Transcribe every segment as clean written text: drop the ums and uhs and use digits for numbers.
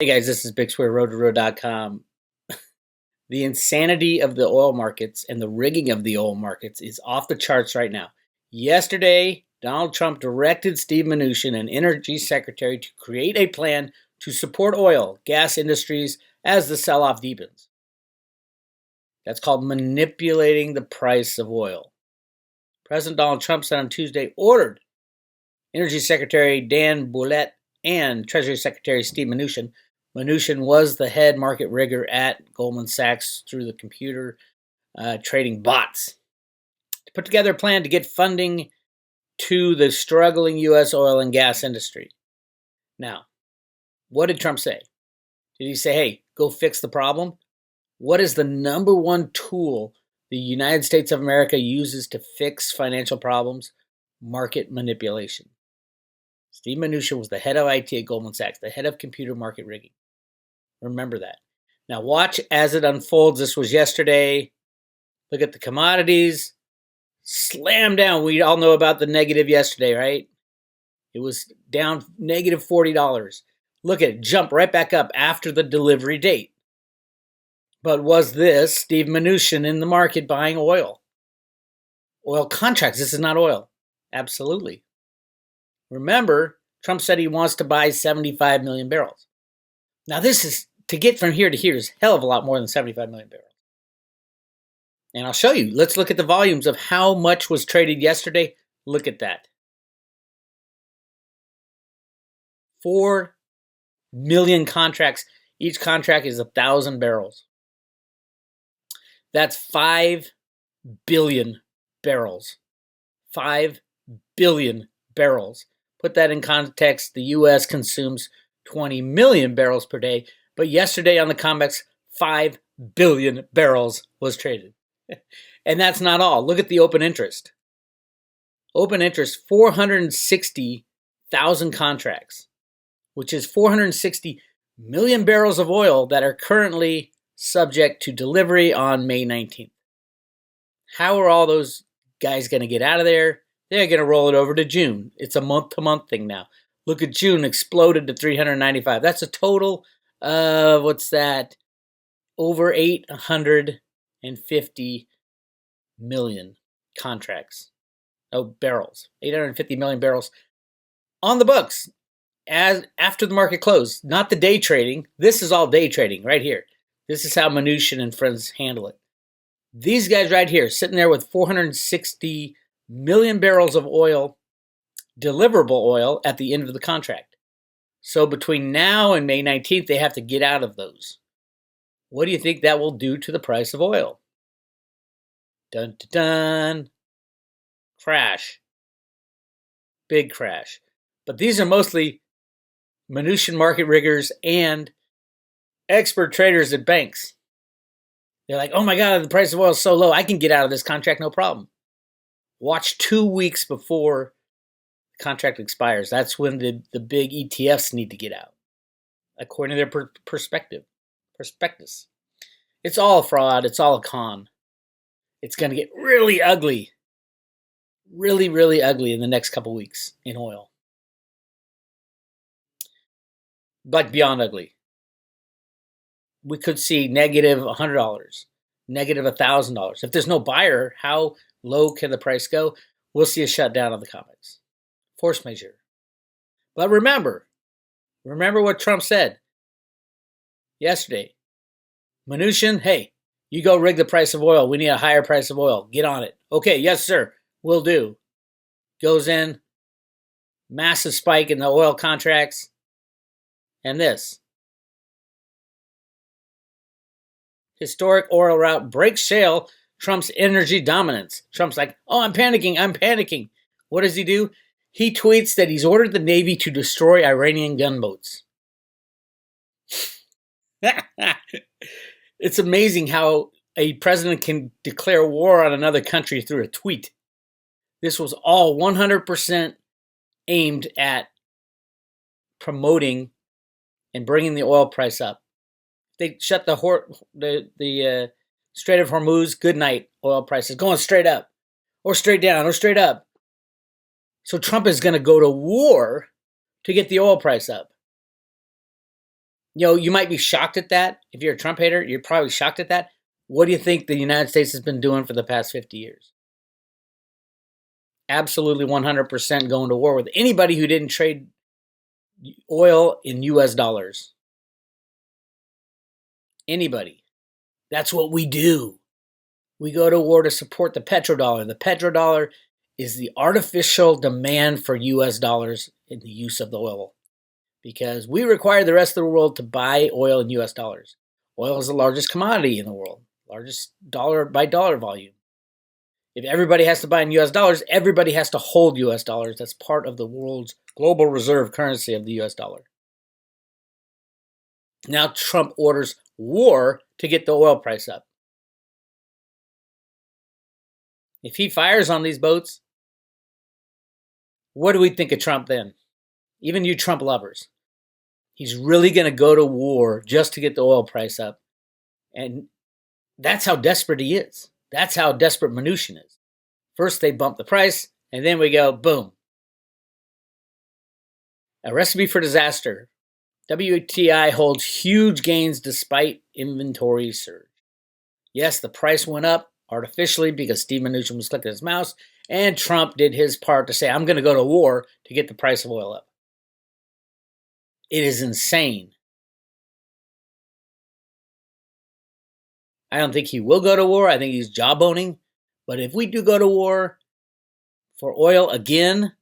Hey guys, this is Bix Weir, road2road.com. The insanity of the oil markets and the rigging of the oil markets is off the charts right now. Yesterday, Donald Trump directed Steve Mnuchin, an energy secretary, to create a plan to support oil, gas industries as the sell-off deepens. That's called manipulating the price of oil. President Donald Trump said on Tuesday ordered Energy Secretary Dan Brouillette and Treasury Secretary Steve Mnuchin. Mnuchin was the head market rigger at Goldman Sachs through the computer trading bots to put together a plan to get funding to the struggling U.S. oil and gas industry. Now, what did Trump say? Did he say, hey, go fix the problem? What is the number one tool the United States of America uses to fix financial problems? Market manipulation. Steve Mnuchin was the head of IT at Goldman Sachs, the head of computer market rigging. Remember that. Now watch as it unfolds. This was yesterday. Look at the commodities. Slam down. We all know about the negative yesterday, right? It was down negative $40. Look at it. Jump right back up after the delivery date. But was this Steve Mnuchin in the market buying oil? Oil contracts. This is not oil. Absolutely. Remember, Trump said he wants to buy 75 million barrels. Now this is, to get from here to here is a hell of a lot more than 75 million barrels. And I'll show you. Let's look at the volumes of how much was traded yesterday. Look at that. 4 million contracts. Each contract is 1,000 barrels. That's 5 billion barrels. 5 billion barrels. Put that in context, the U.S. consumes 20 million barrels per day, but yesterday on the COMEX, 5 billion barrels was traded. And that's not all. Look at the open interest. Open interest, 460,000 contracts, which is 460 million barrels of oil that are currently subject to delivery on May 19th. How are all those guys going to get out of there? They're going to roll it over to June. It's a month-to-month thing now. Look at June, exploded to 395. That's a total of, what's that? Over 850 million contracts. Oh, barrels. 850 million barrels on the books as after the market closed. Not the day trading. This is all day trading right here. This is how Mnuchin and friends handle it. These guys right here, sitting there with 460 million barrels of oil, deliverable oil at the end of the contract. So between now and May 19th, they have to get out of those. What do you think that will do to the price of oil? Dun, dun, dun. Crash. Big crash. But these are mostly Mnuchin market riggers and expert traders at banks. They're like, oh my God, the price of oil is so low, I can get out of this contract, no problem. Watch 2 weeks before the contract expires. That's when the big ETFs need to get out, according to their prospectus. It's all a fraud. It's all a con. It's going to get really ugly, really, really ugly in the next couple weeks in oil. Like beyond ugly. We could see negative $100, negative $1,000. If there's no buyer, how low can the price go? We'll see a shutdown of the COMEX. Force majeure. But remember what Trump said yesterday. Mnuchin, hey, you go rig the price of oil. We need a higher price of oil. Get on it. Okay, yes, sir. Will do. Goes in. Massive spike in the oil contracts. And this. Historic oil route breaks shale. Trump's energy dominance. Trump's like, oh, I'm panicking. What does he do? He tweets that he's ordered the Navy to destroy Iranian gunboats. It's amazing how a president can declare war on another country through a tweet. This was all 100% aimed at promoting and bringing the oil price up. They shut the Strait of Hormuz. Good night, oil prices going straight up, or straight down, or straight up. So Trump is going to go to war to get the oil price up. You might be shocked at that. If you're a Trump hater, you're probably shocked at that. What do you think the United States has been doing for the past 50 years? Absolutely 100% going to war with anybody who didn't trade oil in US dollars. Anybody. That's what we do. We go to war to support the petrodollar. The petrodollar is the artificial demand for US dollars in the use of the oil, because we require the rest of the world to buy oil in US dollars. Oil is the largest commodity in the world, largest dollar by dollar volume. If everybody has to buy in US dollars, everybody has to hold US dollars. That's part of the world's global reserve currency of the US dollar. Now Trump orders war to get the oil price up. If he fires on these boats, what do we think of Trump then? Even you Trump lovers. He's really going to go to war just to get the oil price up. And that's how desperate he is. That's how desperate Mnuchin is. First they bump the price, and then we go, boom. A recipe for disaster. WTI holds huge gains despite inventory surge. Yes, the price went up artificially because Steve Mnuchin was clicking his mouse, and Trump did his part to say, I'm going to go to war to get the price of oil up. It is insane. I don't think he will go to war. I think he's jawboning. But if we do go to war for oil again,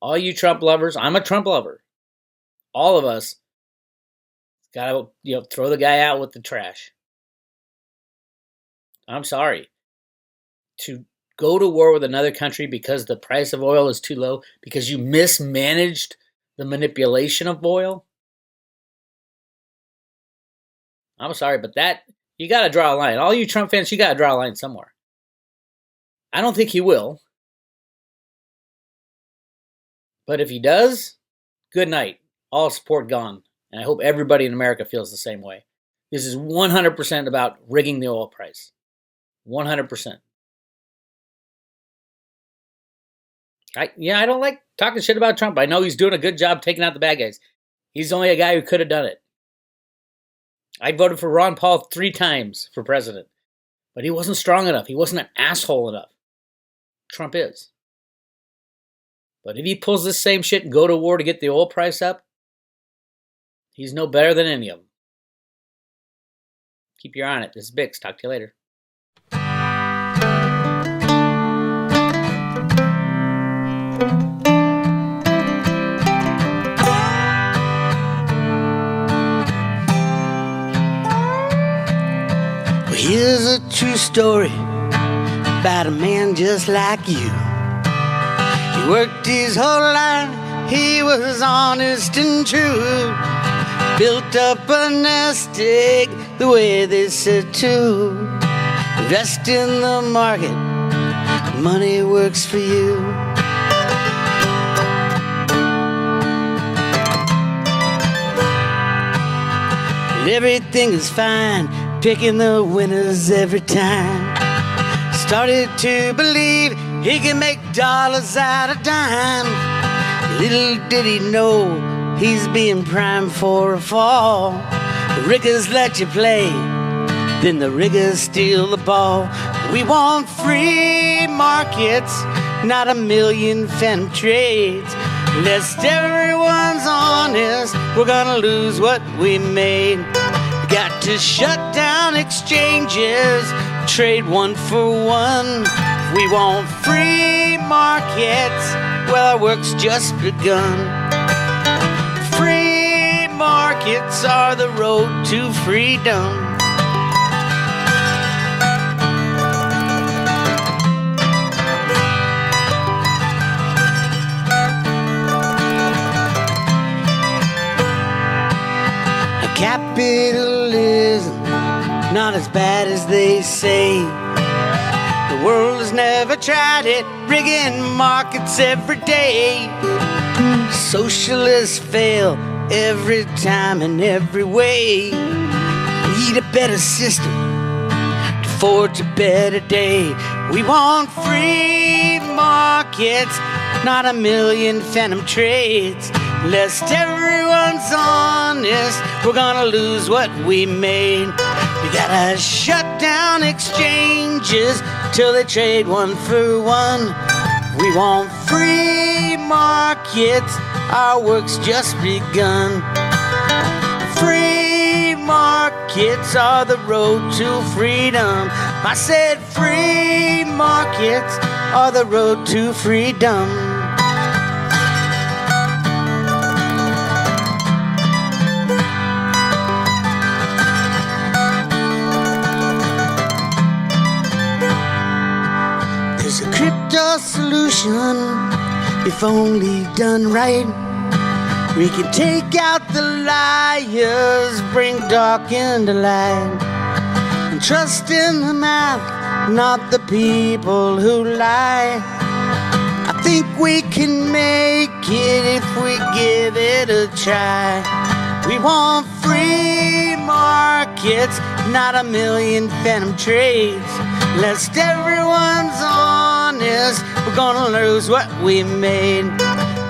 all you Trump lovers, I'm a Trump lover. All of us gotta throw the guy out with the trash. I'm sorry. To go to war with another country because the price of oil is too low, because you mismanaged the manipulation of oil, I'm sorry, but that, you got to draw a line. All you Trump fans, you got to draw a line somewhere. I don't think he will. But if he does, good night. All support gone. And I hope everybody in America feels the same way. This is 100% about rigging the oil price. 100%. I don't like talking shit about Trump. I know he's doing a good job taking out the bad guys. He's only a guy who could have done it. I voted for Ron Paul 3 times for president. But he wasn't strong enough. He wasn't an asshole enough. Trump is. But if he pulls this same shit and go to war to get the oil price up, he's no better than any of them. Keep your eye on it. This is Bix. Talk to you later. Well, here's a true story about a man just like you. He worked his whole life, he was honest and true. Built up a nest egg the way they said to. Invest in the market, money works for you. And everything is fine, picking the winners every time. Started to believe he can make dollars out of dime. Little did he know he's being primed for a fall. The riggers let you play, then the riggers steal the ball. We want free markets, not a million phantom trades. Unless everyone's honest, we're gonna lose what we made. Got to shut down exchanges, trade one for one. We want free markets, well, our work's just begun. Free markets are the road to freedom. Capitalism, not as bad as they say. The world has never tried it, rigging markets every day. Socialists fail every time in every way. Need a better system to forge a better day. We want free markets, not a million phantom trades. Lest everyone's honest, we're gonna lose what we made. We gotta shut down exchanges till they trade one for one. We want free markets, our work's just begun. Free markets are the road to freedom. I said free markets are the road to freedom. There's a crypto solution if only done right. We can take out the liars, bring dark into light, and trust in the math, not the people who lie. I think we can make it if we give it a try. We want free markets, not a million phantom trades. Lest everyone's honest, we're gonna lose what we made.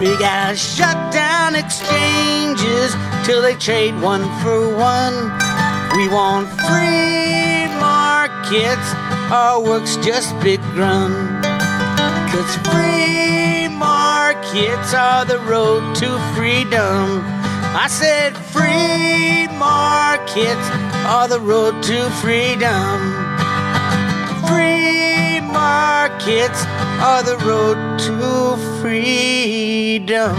We gotta shut down exchanges till they trade one for one. We want free markets, our work's just begun. 'Cause free markets are the road to freedom. I said free markets are the road to freedom. Free markets are the road to freedom.